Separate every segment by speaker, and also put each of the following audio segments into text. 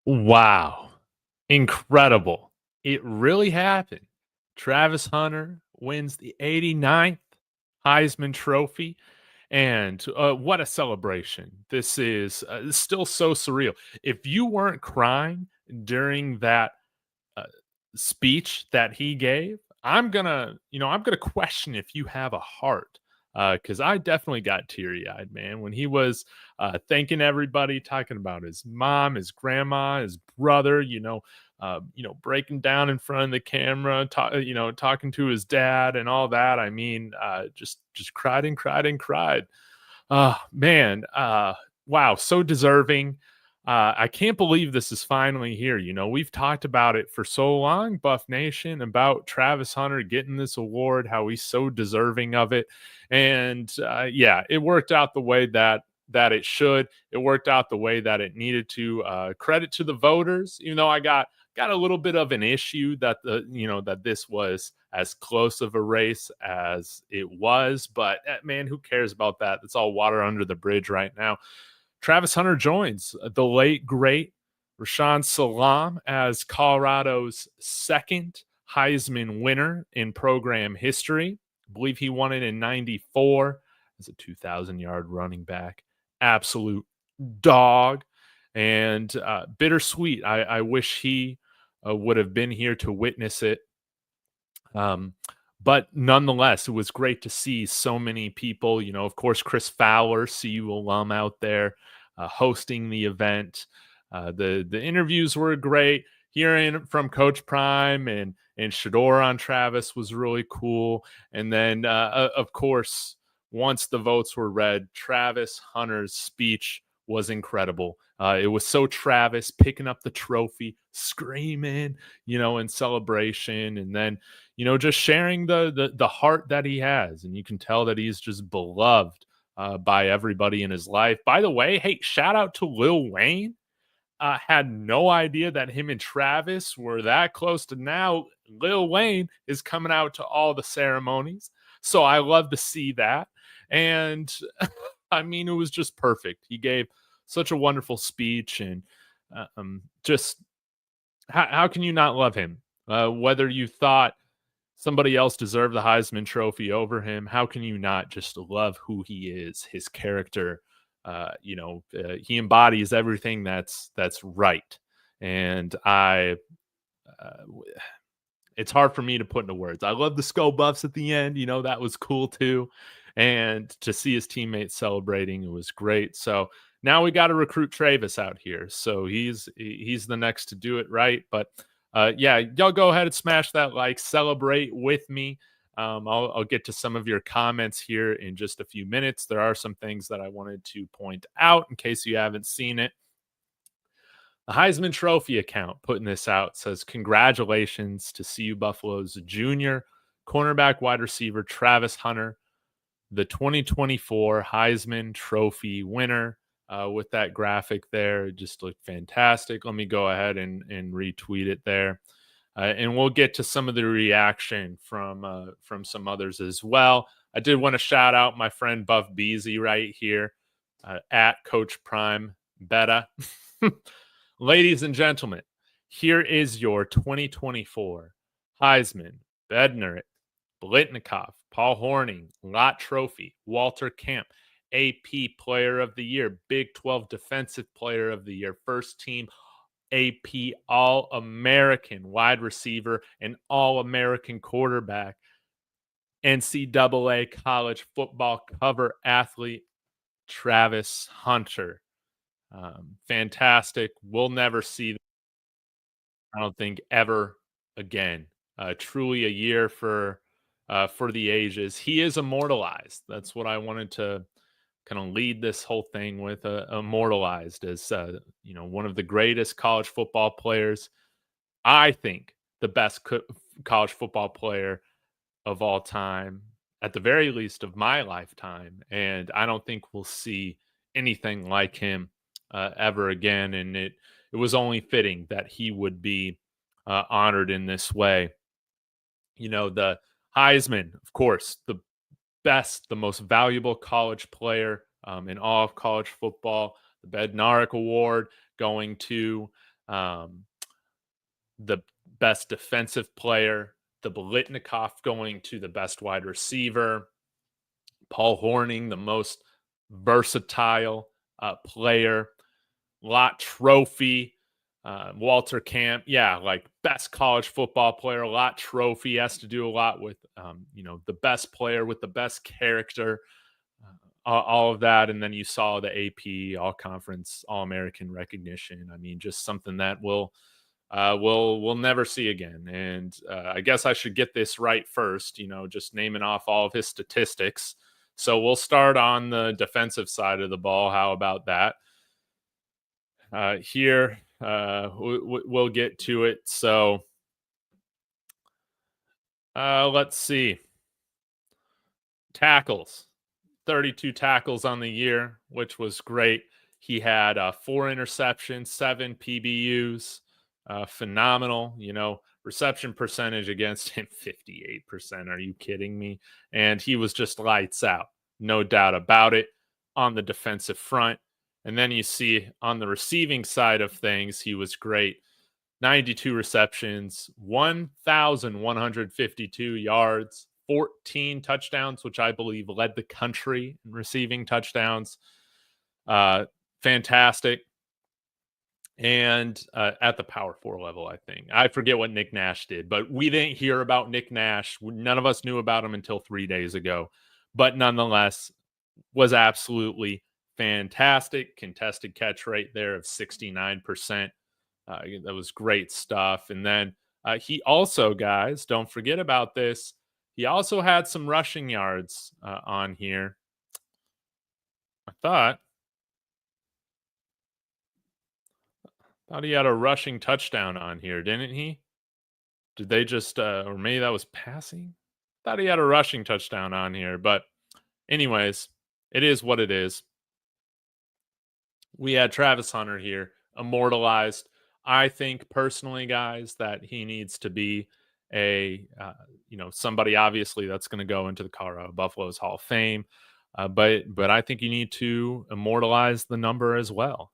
Speaker 1: Wow. Incredible. It really happened. Travis Hunter wins the 89th Heisman Trophy. And what a celebration. This is still so surreal. If you weren't crying during that uh, speech that he gave, I'm gonna question if you have a heart. Because I definitely got teary eyed, man, when he was thanking everybody, talking about his mom, his grandma, his brother, breaking down in front of the camera, talking to his dad and all that. I mean, just cried and cried and cried. Man, wow, so deserving. I can't believe this is finally here. We've talked about it for so long, Buff Nation, about Travis Hunter getting this award, how he's so deserving of it. And yeah, it worked out the way that it should. It worked out the way that it needed to. Credit to the voters, even though I got a little bit of an issue that that this was as close of a race as it was, but man, who cares about that? It's all water under the bridge right now. Travis Hunter joins the late great Rashaan Salaam as Colorado's second Heisman winner in program history. I believe he won it in 94 as a 2,000-yard running back. Absolute dog. And bittersweet. I wish he would have been here to witness it. But nonetheless, it was great to see so many people. Of course, Chris Fowler, CU alum out there, hosting the event. The interviews were great. Hearing from Coach Prime and Shador on Travis was really cool. And then, of course, once the votes were read, Travis Hunter's speech was incredible. It was so Travis picking up the trophy, screaming, in celebration, and then just sharing the heart that he has, and you can tell that he's just beloved by everybody in his life. By the way, hey, shout out to Lil Wayne. Had no idea that him and Travis were that close to now. Lil Wayne is coming out to all the ceremonies, so I love to see that. And I mean, it was just perfect. He gave such a wonderful speech, and just how can you not love him? Whether you thought somebody else deserved the Heisman Trophy over him, how can you not just love who he is, his character? He embodies everything that's right, and it's hard for me to put into words. I love the skull buffs at the end. That was cool too, and to see his teammates celebrating, it was great. So now we got to recruit Travis out here. So he's the next to do it right. But yeah, y'all go ahead and smash that like, celebrate with me. I'll get to some of your comments here in just a few minutes. There are some things that I wanted to point out in case you haven't seen it. The Heisman Trophy account putting this out says, congratulations to CU Buffalo's junior cornerback wide receiver Travis Hunter, the 2024 Heisman Trophy winner. With that graphic there, it just looked fantastic. Let me go ahead and retweet it there. And we'll get to some of the reaction from some others as well. I did want to shout out my friend Buff Beasy right here at Coach Prime Beta. Ladies and gentlemen, here is your 2024 Heisman, Bednarik, Blitnikoff, Paul Hornung, Lott Trophy, Walter Camp, AP Player of the Year, Big 12 Defensive Player of the Year, First Team AP All-American wide receiver and All-American quarterback, NCAA college football cover athlete, Travis Hunter. Fantastic. We'll never see that, I don't think, ever again. Truly a year for the ages. He is immortalized. That's what I wanted to kind of lead this whole thing with. Immortalized as one of the greatest college football players. I think the best college football player of all time, at the very least of my lifetime. And I don't think we'll see anything like him ever again. And it was only fitting that he would be honored in this way. The Heisman, of course, the best, the most valuable college player in all of college football. The Bednarik Award going to um, the best defensive player, the Biletnikoff going to the best wide receiver, Paul Horning, the most versatile player, Lott Trophy, Walter Camp, yeah, like best college football player. Lott Trophy has to do a lot with, the best player with the best character, all of that. And then you saw the AP All Conference, All American recognition. I mean, just something that we'll never see again. And I guess I should get this right first. Just naming off all of his statistics. So we'll start on the defensive side of the ball. How about that? Here, we'll get to it. So let's see. Tackles, 32 tackles on the year, which was great. He had 4 interceptions, 7 PBUs. Phenomenal. Reception percentage against him, 58%. Are you kidding me? And he was just lights out. No doubt about it on the defensive front. And then you see on the receiving side of things, he was great. 92 receptions, 1,152 yards, 14 touchdowns, which I believe led the country in receiving touchdowns. Fantastic. And at the Power 4 level, I think. I forget what Nick Nash did, but we didn't hear about Nick Nash. None of us knew about him until 3 days ago. But nonetheless, was absolutely fantastic. Contested catch rate there of 69%. That was great stuff. And then he also, guys, don't forget about this. He also had some rushing yards on here. I thought he had a rushing touchdown on here, didn't he? Did they just, or maybe that was passing? Thought he had a rushing touchdown on here. But anyways, it is what it is. We had Travis Hunter here, immortalized. I think personally, guys, that he needs to be somebody obviously that's going to go into the Colorado Buffaloes Hall of Fame. But I think you need to immortalize the number as well.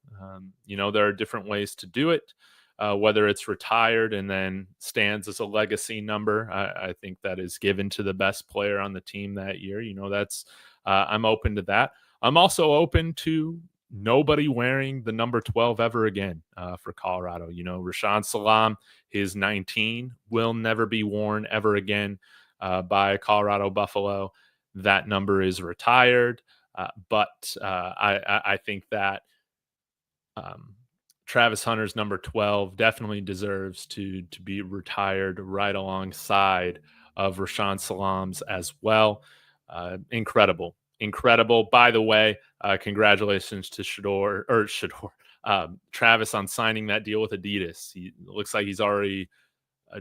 Speaker 1: There are different ways to do it, whether it's retired and then stands as a legacy number. I think that is given to the best player on the team that year. I'm open to that. I'm also open to nobody wearing the number 12 ever again for Colorado. Rashaan Salaam, his 19 will never be worn ever again by a Colorado Buffalo. That number is retired. But I think that Travis Hunter's number 12 definitely deserves to be retired right alongside of Rashaan Salaam's as well. Incredible. By the way, congratulations to Travis on signing that deal with Adidas. He looks like he's already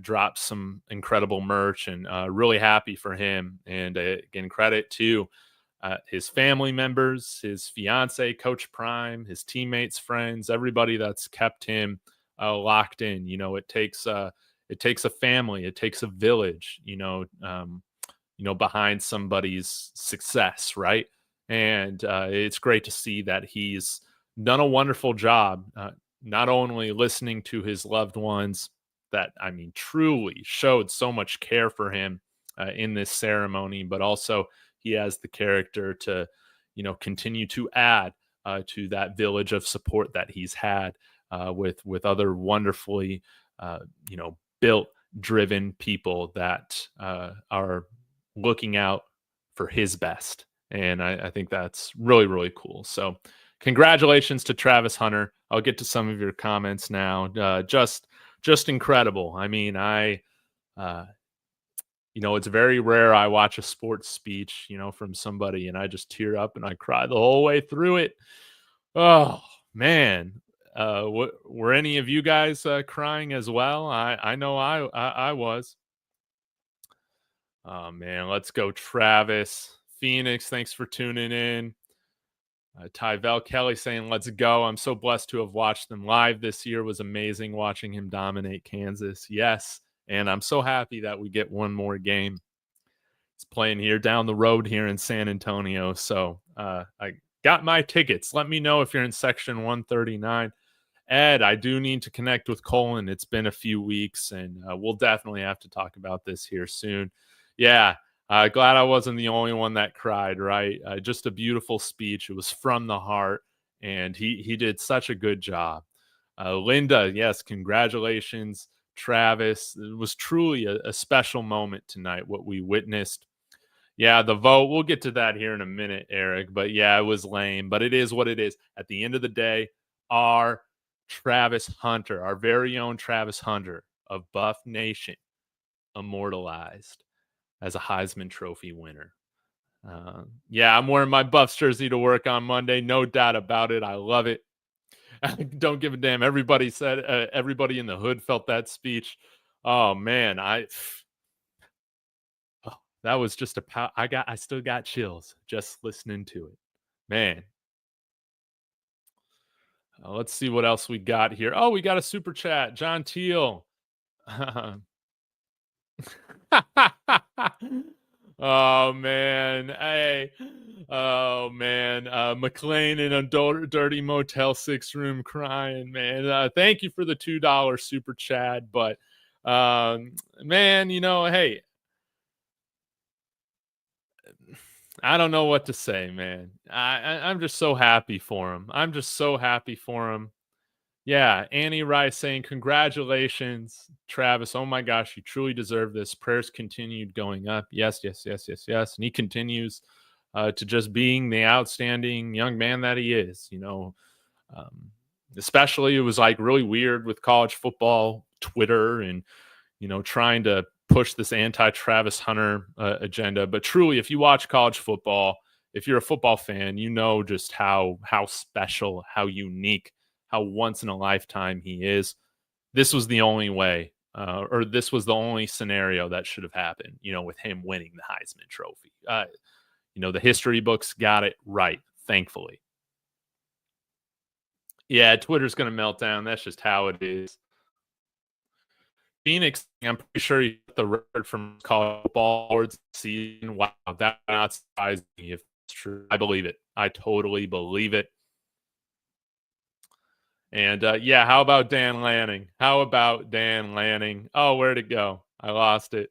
Speaker 1: dropped some incredible merch, and really happy for him. And again, credit to his family members, his fiance, Coach Prime, his teammates, friends, everybody that's kept him locked in. It takes a family, it takes a village, behind somebody's success, right? And it's great to see that he's done a wonderful job, not only listening to his loved ones that, truly showed so much care for him in this ceremony, but also he has the character to, continue to add to that village of support that he's had with other wonderfully, built, driven people that are looking out for his best. And I think that's really, really cool. So congratulations to Travis Hunter. I'll get to some of your comments now. Just incredible. It's very rare I watch a sports speech, from somebody and I just tear up and I cry the whole way through it. Oh, man. Were any of you guys crying as well? I know I was. Oh, man. Let's go, Travis. Phoenix, thanks for tuning in. Tyvel Kelly saying, let's go. I'm so blessed to have watched them live this year. It was amazing watching him dominate Kansas. Yes. And I'm so happy that we get one more game. It's playing here down the road here in San Antonio. So I got my tickets. Let me know if you're in section 139. Ed, I do need to connect with Colin. It's been a few weeks, and we'll definitely have to talk about this here soon. Yeah, glad I wasn't the only one that cried, right? Just a beautiful speech. It was from the heart, and he did such a good job. Linda, yes, congratulations. Travis, it was truly a special moment tonight, what we witnessed. Yeah, the vote, we'll get to that here in a minute, Eric. But yeah, it was lame, but it is what it is. At the end of the day, our Travis Hunter, our very own Travis Hunter of Buff Nation, immortalized as a Heisman Trophy winner. Yeah, I'm wearing my Buffs jersey to work on Monday. No doubt about it. I love it. Don't give a damn. Everybody said, everybody in the hood felt that speech. Oh man, oh, that was just I still got chills just listening to it. Man, let's see what else we got here. Oh, we got a super chat. John Teal. Oh man, hey, oh man, McLean in a dirty Motel 6 room crying, man. Thank you for the $2 super chat, but man, hey, I don't know what to say, man. I'm just so happy for him. I'm just so happy for him. Yeah, Annie Rice saying, congratulations, Travis. Oh my gosh, you truly deserve this. Prayers continued going up. Yes, yes, yes, yes, yes. And he continues to just being the outstanding young man that he is. Um, Especially it was like really weird with college football, Twitter, and, trying to push this anti-Travis Hunter agenda. But truly, if you watch college football, if you're a football fan, you know just how special, how unique, how once in a lifetime he is. This was the only way, or this was the only scenario that should have happened, with him winning the Heisman Trophy. The history books got it right, thankfully. Yeah, Twitter's going to melt down. That's just how it is. Phoenix, I'm pretty sure he got the record from college football awards season. Wow, that not surprising me if it's true. I believe it. I totally believe it. And yeah, how about Dan Lanning? How about Dan Lanning? Oh, where'd it go? I lost it.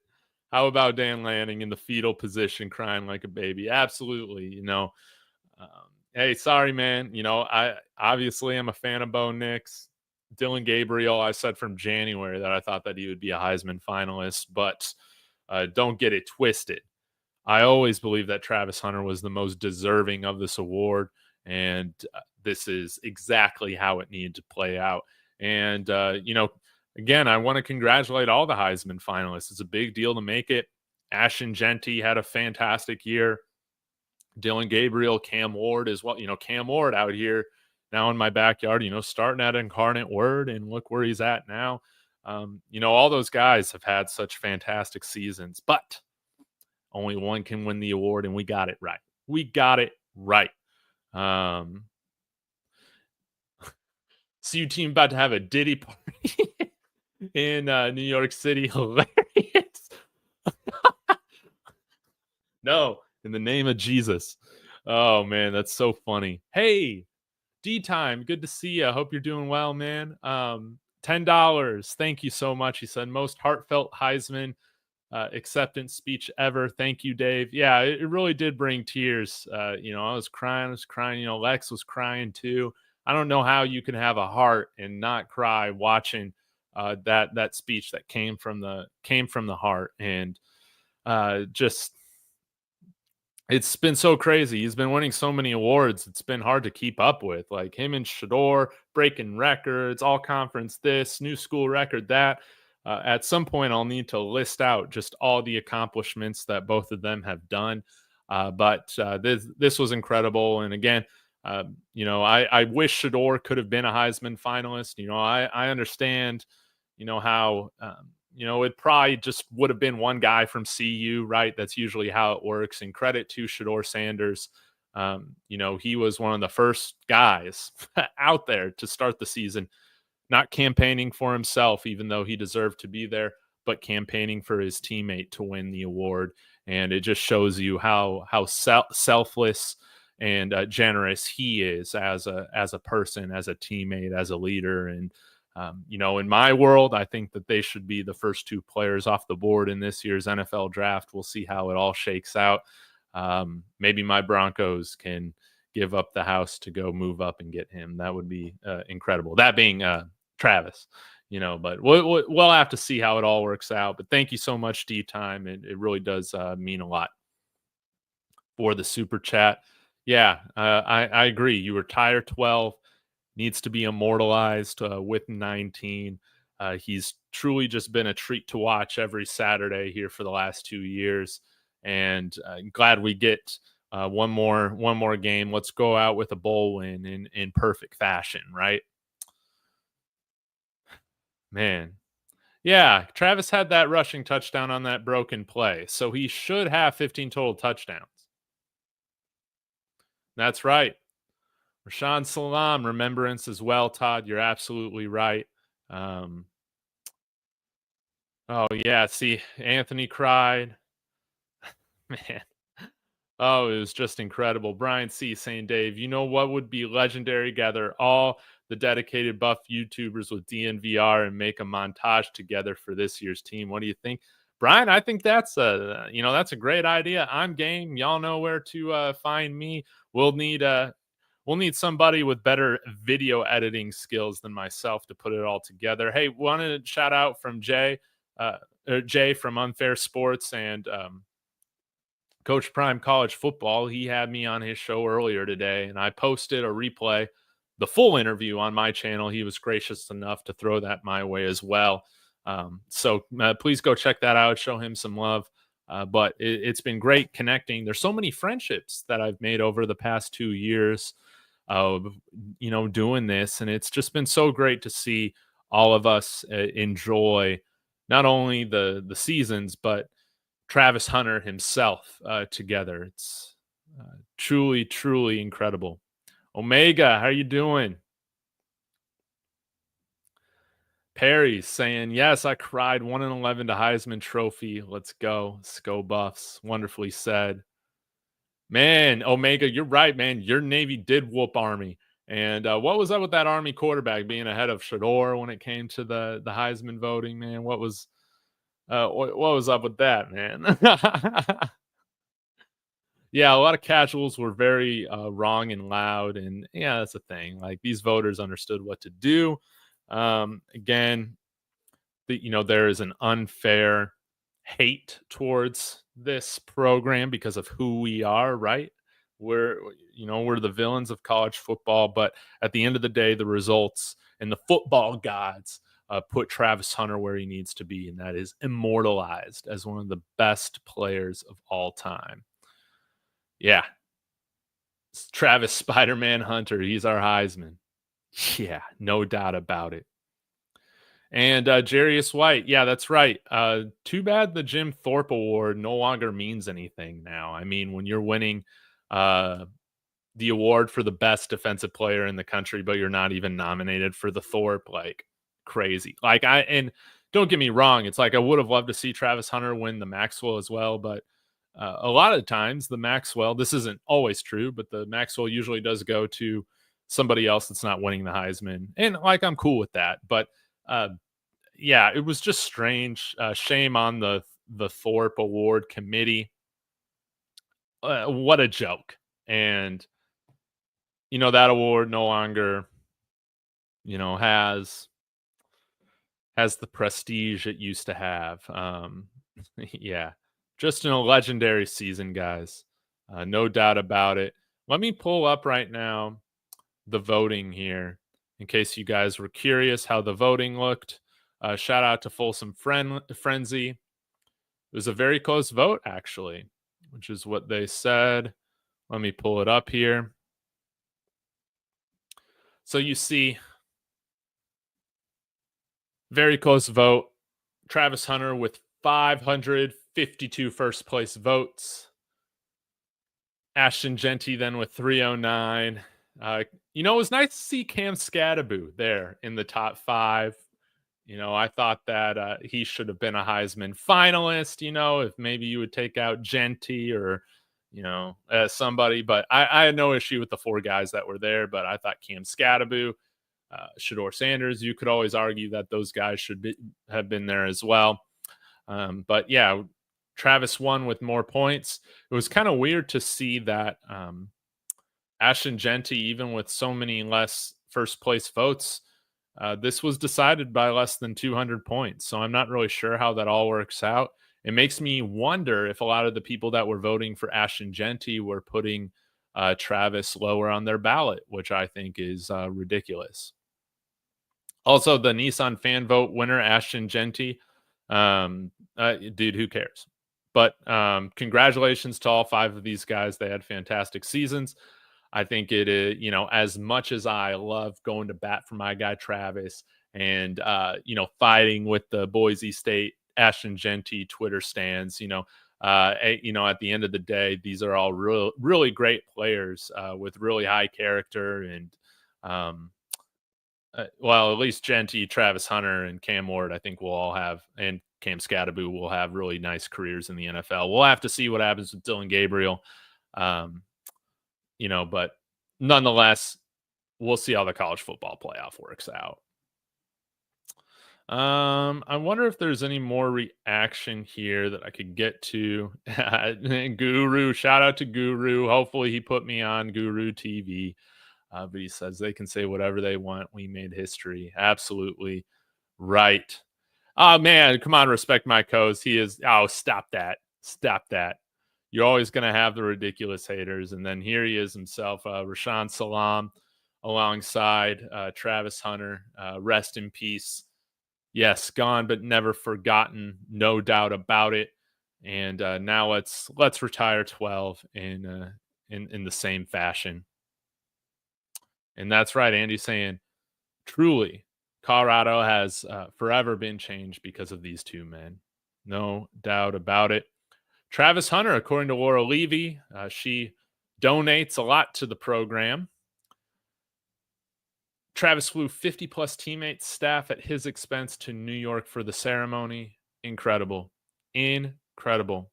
Speaker 1: How about Dan Lanning in the fetal position, crying like a baby? Absolutely. Um, hey, sorry, man. I obviously am a fan of Bo Nix. Dillon Gabriel, I said from January that I thought that he would be a Heisman finalist, but don't get it twisted. I always believe that Travis Hunter was the most deserving of this award, and this is exactly how it needed to play out. And, again, I want to congratulate all the Heisman finalists. It's a big deal to make it. Ashton Jeanty had a fantastic year. Dillon Gabriel, Cam Ward as well. Cam Ward out here now in my backyard, starting at Incarnate Word, and look where he's at now. All those guys have had such fantastic seasons, but only one can win the award, and we got it right. We got it right. CU team about to have a Diddy party in New York City. Hilarious. No, in the name of Jesus. Oh, man, that's so funny. Hey, D-Time, good to see you. I hope you're doing well, man. $10. Thank you so much. He said, most heartfelt Heisman acceptance speech ever. Thank you, Dave. Yeah, it really did bring tears. I was crying. Lex was crying too. I don't know how you can have a heart and not cry watching that speech that came from the heart. And just it's been so crazy. He's been winning so many awards. It's been hard to keep up with. Like him and Shador breaking records, all conference this, new school record that. At some point, I'll need to list out just all the accomplishments that both of them have done. But this was incredible. And again, I wish Shador could have been a Heisman finalist. I understand, how, it probably just would have been one guy from CU, right? That's usually how it works. And credit to Shador Sanders. He was one of the first guys out there to start the season, not campaigning for himself, even though he deserved to be there, but campaigning for his teammate to win the award. And it just shows you how selfless and generous he is as a person, as a teammate, as a leader. And in my world, I think that they should be the first two players off the board in this year's NFL draft. We'll see how it all shakes out. Maybe my Broncos can give up the house to go move up and get him. That would be incredible. That being Travis, but we'll have to see how it all works out. But thank you so much, D-Time. It really does mean a lot for the super chat. Yeah, I agree. You retire 12, needs to be immortalized with 19. He's truly just been a treat to watch every Saturday here for the last 2 years. And glad we get one more game. Let's go out with a bowl win in perfect fashion, right? Man. Yeah, Travis had that rushing touchdown on that broken play, so he should have 15 total touchdowns. That's right. Rashaan Salaam, remembrance as well, Todd. You're absolutely right. Oh, yeah, see, Anthony cried. Man. Oh, it was just incredible. Brian C. saying, Dave, you know what would be legendary? Gather all the dedicated buff YouTubers with DNVR and make a montage together for this year's team. What do you think? Brian, I think that's a great idea. I'm game. Y'all know where to find me. We'll need somebody with better video editing skills than myself to put it all together. Hey, wanted to shout out from Jay from Unfair Sports and Coach Prime College Football. He had me on his show earlier today, and I posted a replay, the full interview on my channel. He was gracious enough to throw that my way as well. So please go check that out. Show him some love. But it's been great connecting. There's so many friendships that I've made over the past 2 years of, doing this. And it's just been so great to see all of us enjoy not only the seasons, but Travis Hunter himself together. It's truly, truly incredible. Omega, how you doing? Perry's saying, yes, I cried 1-11 to Heisman Trophy. Let's go. Sco Buffs. Wonderfully said. Man, Omega, you're right, man. Your Navy did whoop Army. And what was up with that Army quarterback being ahead of Shador when it came to the Heisman voting, man? What was up with that, man? Yeah, a lot of casuals were very wrong and loud. And yeah, that's the thing. Like, these voters understood what to do. Again, there is an unfair hate towards this program because of who we are, right? We're the villains of college football, but at the end of the day, the results and the football gods put Travis Hunter where he needs to be, and that is immortalized as one of the best players of all time. Yeah. It's Travis Spider-Man Hunter. He's our Heisman. Yeah, no doubt about it. And Jarius White, yeah, that's right. Too bad the Jim Thorpe Award no longer means anything now. I mean, when you're winning the award for the best defensive player in the country, but you're not even nominated for the Thorpe, like, crazy. Like, and don't get me wrong, it's like I would have loved to see Travis Hunter win the Maxwell as well, but a lot of times the Maxwell, this isn't always true, but the Maxwell usually does go to somebody else that's not winning the Heisman. And like, I'm cool with that. But yeah, it was just strange. Shame on the Thorpe Award committee. What a joke. And, that award no longer, has the prestige it used to have. Yeah, just a legendary season, guys. No doubt about it. Let me pull up right now the voting here in case you guys were curious how the voting looked. Shout out to Folsom Frenzy. It was a very close vote, actually, which is what they said. Let me pull it up here. So you see, very close vote. Travis Hunter with 552 first place votes. Ashton Jeanty then with 309. It was nice to see Cam Scadaboo there in the top 5. I thought that he should have been a Heisman finalist, if maybe you would take out Jeanty or, somebody. But I had no issue with the 4 guys that were there. But I thought Cam Scatterby, Shador Sanders, you could always argue that those guys have been there as well. But yeah, Travis won with more points. It was kind of weird to see that Ashton Jeanty, even with so many less first place votes, this was decided by less than 200 points. So I'm not really sure how that all works out. It makes me wonder if a lot of the people that were voting for Ashton Jeanty were putting Travis lower on their ballot, which I think is ridiculous. Also, the Nissan fan vote winner, Ashton Jeanty. Dude, who cares? But congratulations to all 5 of these guys. They had fantastic seasons. I think it is, as much as I love going to bat for my guy Travis and, fighting with the Boise State Ashton Jeanty Twitter stands, at the end of the day, these are all really great players with really high character and, well, at least Jeanty, Travis Hunter, and Cam Ward, I think we'll all have, and Cam Scatterby will have really nice careers in the NFL. We'll have to see what happens with Dillon Gabriel. But nonetheless, we'll see how the college football playoff works out. I wonder if there's any more reaction here that I could get to. Guru, shout out to Guru. Hopefully he put me on Guru TV. But he says they can say whatever they want. We made history. Absolutely right. Oh, man, come on, respect my coach. He is. Oh, stop that. Stop that. You're always going to have the ridiculous haters. And then here he is himself, Rashaan Salaam, alongside Travis Hunter. Rest in peace. Yes, gone but never forgotten. No doubt about it. And now let's retire 12 in the same fashion. And that's right. Andy's saying, truly, Colorado has forever been changed because of these 2 men. No doubt about it. Travis Hunter, according to Laura Levy, she donates a lot to the program. Travis flew 50-plus teammates, staff at his expense to New York for the ceremony. Incredible. Incredible.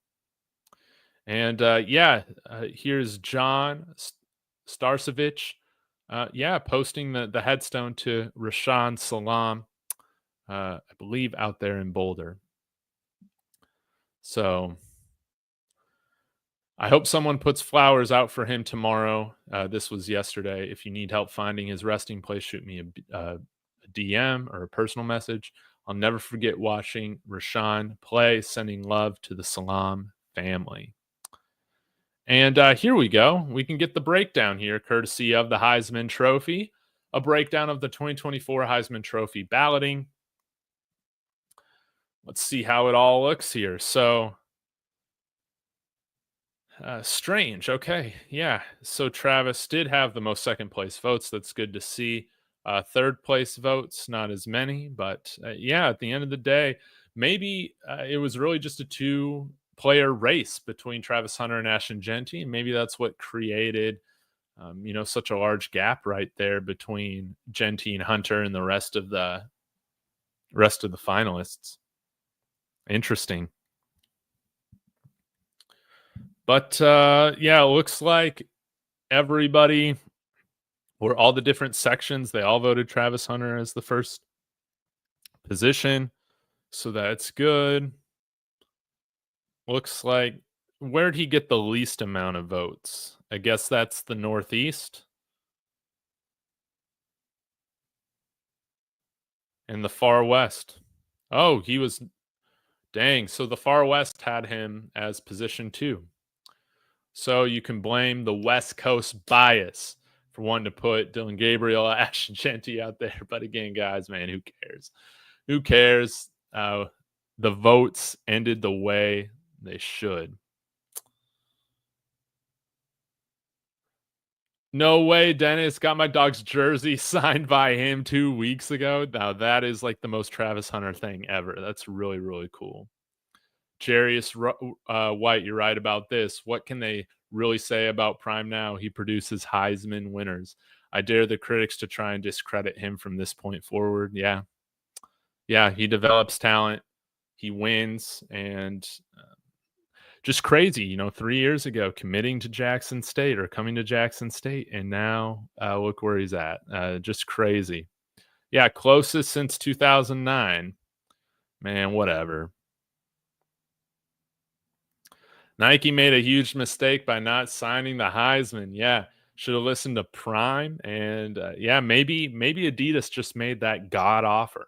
Speaker 1: And, here's John Starcevich. Posting the headstone to Rashaan Salaam, I believe out there in Boulder. So I hope someone puts flowers out for him tomorrow. This was yesterday. If you need help finding his resting place, shoot me a DM or a personal message. I'll never forget watching Rashaan play, sending love to the Salaam family. And here we go. We can get the breakdown here, courtesy of the Heisman Trophy. A breakdown of the 2024 Heisman Trophy balloting. Let's see how it all looks here. So, strange. Okay. Yeah. So Travis did have the most second place votes. That's good to see. Third place votes, not as many. But at the end of the day, maybe it was really just a 2-player race between Travis Hunter and Ashton Jeanty. And maybe that's what created, such a large gap right there between Jeanty and Hunter and the rest of the finalists. Interesting. But it looks like everybody, or all the different sections, they all voted Travis Hunter as the first position. So that's good. Looks like, where'd he get the least amount of votes? I guess that's the Northeast. And the Far West. Oh, he was, dang. So the Far West had him as position 2. So you can blame the West Coast bias for wanting to put Dillon Gabriel, Ashton Jeanty out there. But again, guys, man, who cares? Who cares? The votes ended the way they should. No way, Dennis. Got my dog's jersey signed by him 2 weeks ago. Now, that is like the most Travis Hunter thing ever. That's really, really cool. Jarius White, you're right about this. What can they really say about Prime now? He produces Heisman winners. I dare the critics to try and discredit him from this point forward. Yeah, he develops talent. He wins. And just crazy, 3 years ago committing to Jackson State or coming to Jackson State, and now, look where he's at. Just crazy. Yeah, closest since 2009. Man, whatever. Nike made a huge mistake by not signing the Heisman. Yeah, should have listened to Prime, and, yeah, maybe Adidas just made that god offer.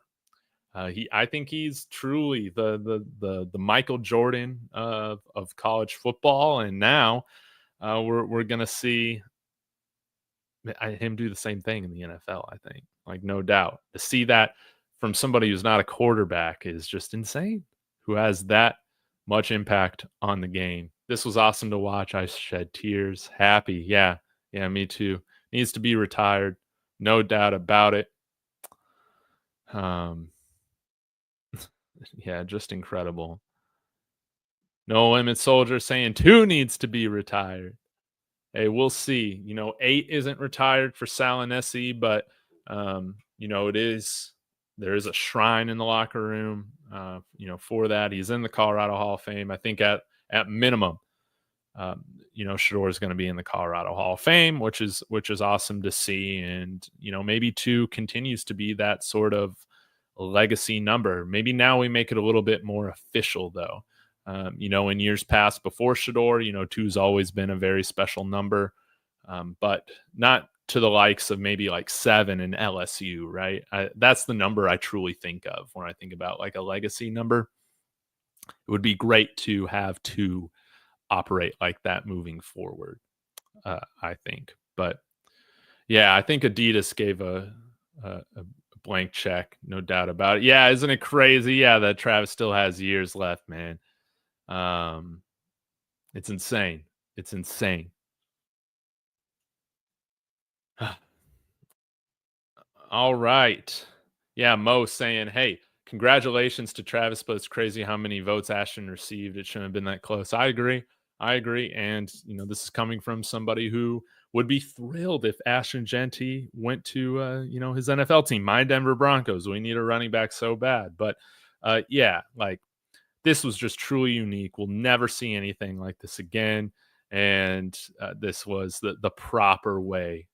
Speaker 1: I think he's truly the Michael Jordan of college football, and now we're gonna see him do the same thing in the NFL. I think, like, no doubt, to see that from somebody who's not a quarterback is just insane. Who has that much impact on the game? This was awesome to watch. I shed tears. Happy, yeah, yeah, me too. Needs to be retired, no doubt about it. Um, yeah, just incredible. No Limit Soldier saying 2 needs to be retired. Hey, we'll see. 8 isn't retired for Salinesi, but, it is there is a shrine in the locker room, for that. He's in the Colorado Hall of Fame. I think at minimum, Shador is gonna be in the Colorado Hall of Fame, which is awesome to see, and, maybe 2 continues to be that sort of legacy number. Maybe now we make it a little bit more official, though. In years past before Shador, 2's always been a very special number, but not to the likes of maybe like 7 in LSU, right? That's the number I truly think of when I think about like a legacy number. It would be great to have 2 operate like that moving forward, I think. But yeah, I think Adidas gave a blank check, no doubt about it. Yeah, isn't it crazy? Yeah, that Travis still has years left, man. Um, it's insane. It's insane. All right. Yeah, Mo saying, "Hey, congratulations to Travis, but it's crazy how many votes Ashton received. It shouldn't have been that close." I agree. I agree. And this is coming from somebody who would be thrilled if Ashton Jeanty went to his NFL team. My Denver Broncos. We need a running back so bad. But yeah, like this was just truly unique. We'll never see anything like this again. And this was the proper way,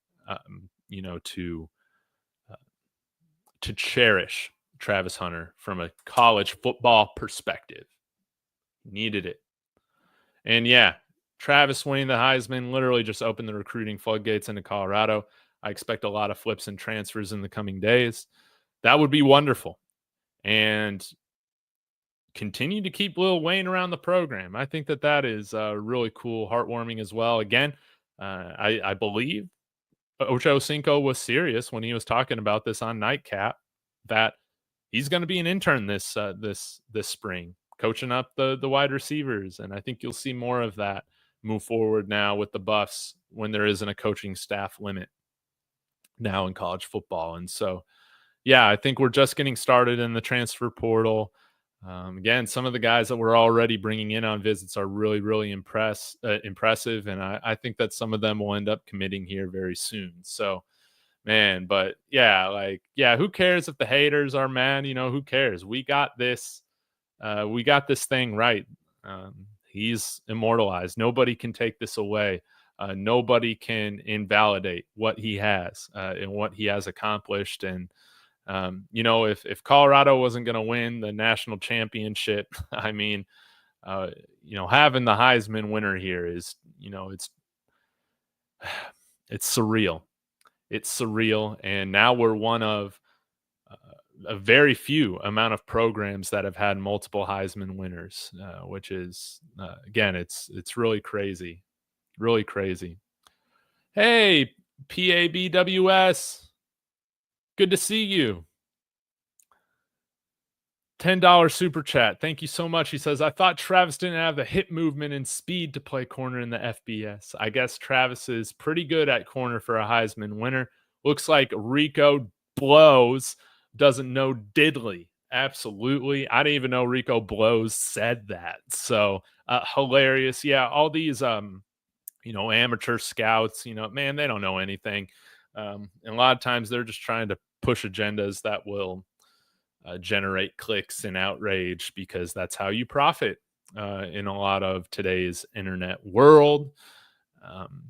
Speaker 1: to cherish Travis Hunter from a college football perspective. Needed it. And yeah, Travis winning the Heisman literally just opened the recruiting floodgates into Colorado. I expect a lot of flips and transfers in the coming days. That would be wonderful. And continue to keep Lil Wayne around the program. I think that is really cool, heartwarming as well. Again, I believe Ocho Cinco was serious when he was talking about this on Nightcap, that he's going to be an intern this spring, coaching up the wide receivers, and I think you'll see more of that move forward now with the Buffs when there isn't a coaching staff limit now in college football. And so, yeah, I think we're just getting started in the transfer portal. Again, some of the guys that we're already bringing in on visits are really, really impressive, and I think that some of them will end up committing here very soon. So, man, but yeah, who cares if the haters are mad? Who cares? We got this. We got this thing right. He's immortalized. Nobody can take this away. Nobody can invalidate what he has and what he has accomplished. And if Colorado wasn't going to win the national championship, I mean, having the Heisman winner here is, it's surreal. It's surreal. And now we're one of a very few amount of programs that have had multiple Heisman winners, which is, again, it's really crazy. Really crazy. Hey, PABWS. Good to see you. $10 super chat. Thank you so much. He says, I thought Travis didn't have the hip movement and speed to play corner in the FBS. I guess Travis is pretty good at corner for a Heisman winner. Looks like Rico Blows doesn't know diddly. Absolutely. I didn't even know Rico Blows said that. So hilarious. Yeah, all these amateur scouts, man, they don't know anything. And a lot of times they're just trying to push agendas that will generate clicks and outrage, because that's how you profit. in a lot of today's internet world. Um,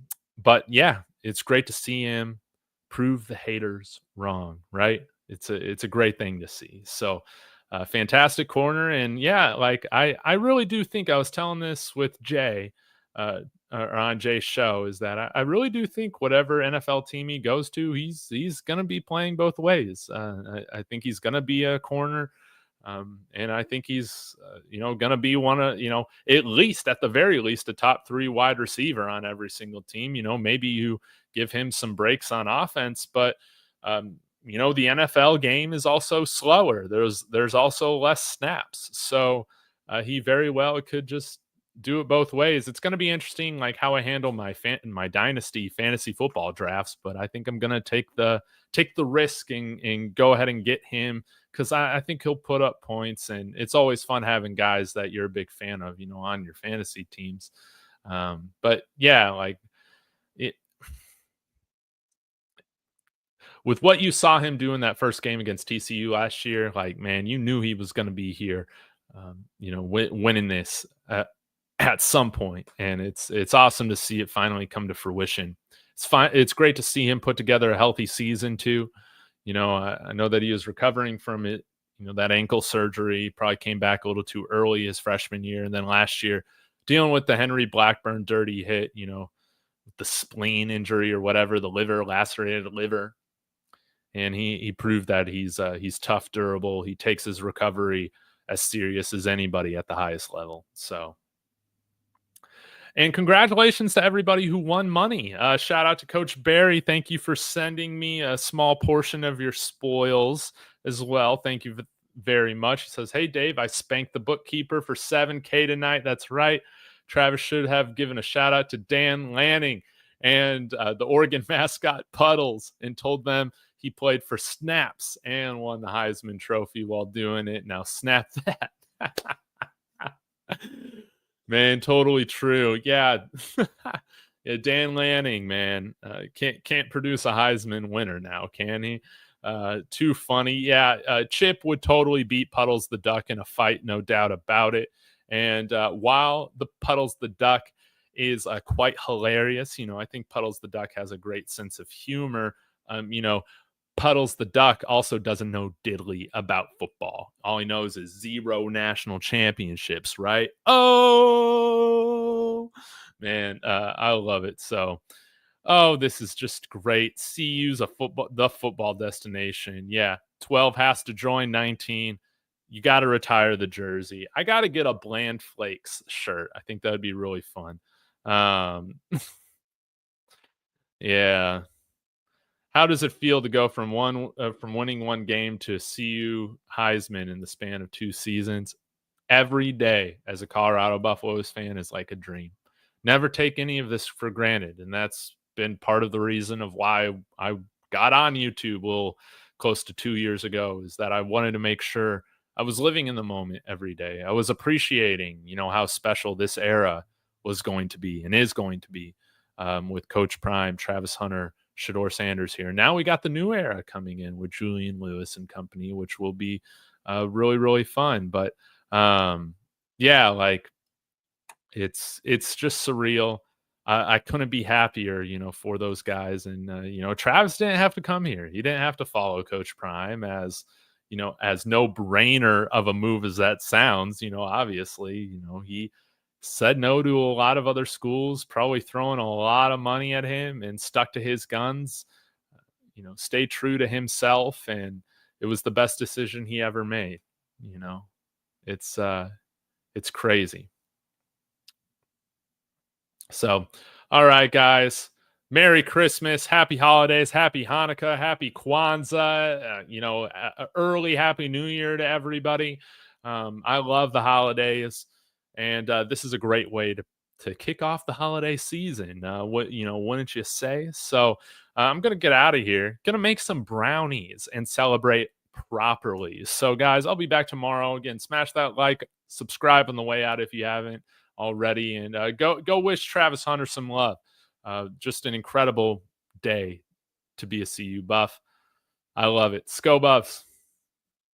Speaker 1: but yeah, it's great to see him prove the haters wrong, right? It's a great thing to see. So fantastic corner. And yeah, like I really do think I was telling this with Jay uh or on Jay's show, is that I really do think whatever NFL team he goes to, he's gonna be playing both ways. I think he's gonna be a corner. And I think he's, going to be one of, at least at the very least, a top 3 wide receiver on every single team. Maybe you give him some breaks on offense, but the NFL game is also slower. There's also less snaps, so he very well could just do it both ways. It's going to be interesting, like how I handle my dynasty fantasy football drafts, but I think I'm going to take the risk and go ahead and get him, because I think he'll put up points, and it's always fun having guys that you're a big fan of, on your fantasy teams. But yeah, like it, with what you saw him do in that first game against TCU last year, like, man, you knew he was going to be here, winning this at some point, and it's awesome to see it finally come to fruition. It's fine. It's great to see him put together a healthy season too. I know that he was recovering from it, that ankle surgery, probably came back a little too early his freshman year. And then last year, dealing with the Henry Blackburn dirty hit, the spleen injury or whatever, the lacerated liver. And he proved that he's tough, durable. He takes his recovery as serious as anybody at the highest level. So, and congratulations to everybody who won money. Shout out to Coach Barry. Thank you for sending me a small portion of your spoils as well. Thank you very much. He says, "Hey, Dave, I spanked the bookkeeper for $7K tonight." That's right. Travis should have given a shout out to Dan Lanning and the Oregon mascot Puddles and told them he played for Snaps and won the Heisman Trophy while doing it. Now snap that. Man, totally true. Yeah. Yeah, Dan Lanning, man, can't produce a Heisman winner now, can he? Too funny. Yeah, Chip would totally beat Puddles the Duck in a fight, no doubt about it. And while the Puddles the Duck is quite hilarious, I think Puddles the Duck has a great sense of humor. Puddles the Duck also doesn't know diddly about football. All he knows is 0 national championships, right? Oh, man, I love it. So, this is just great. CU's the football destination. Yeah, 12 has to join 19. You got to retire the jersey. I got to get a Bland Flakes shirt. I think that would be really fun. Yeah. How does it feel to go from winning one game to CU Heisman in the span of 2 seasons? Every day as a Colorado Buffaloes fan is like a dream. Never take any of this for granted, and that's been part of the reason of why I got on YouTube close to 2 years ago, is that I wanted to make sure I was living in the moment every day. I was appreciating, how special this era was going to be and is going to be, with Coach Prime, Travis Hunter, Shedeur Sanders here. Now we got the new era coming in with Julian Lewis and company, which will be really, really fun. But yeah, like it's just surreal. I couldn't be happier, for those guys. And Travis didn't have to come here. He didn't have to follow Coach Prime, as as no brainer of a move as that sounds. Obviously, he said no to a lot of other schools, probably throwing a lot of money at him, and stuck to his guns, stay true to himself. And it was the best decision he ever made. It's crazy. So, all right, guys, Merry Christmas, Happy Holidays, Happy Hanukkah, Happy Kwanzaa, early Happy New Year to everybody. I love the holidays. And this is a great way to kick off the holiday season. Wouldn't you say? So I'm going to get out of here. Going to make some brownies and celebrate properly. So, guys, I'll be back tomorrow. Again, smash that like, subscribe on the way out if you haven't already. And go wish Travis Hunter some love. Just an incredible day to be a CU Buff. I love it. Sco Buffs.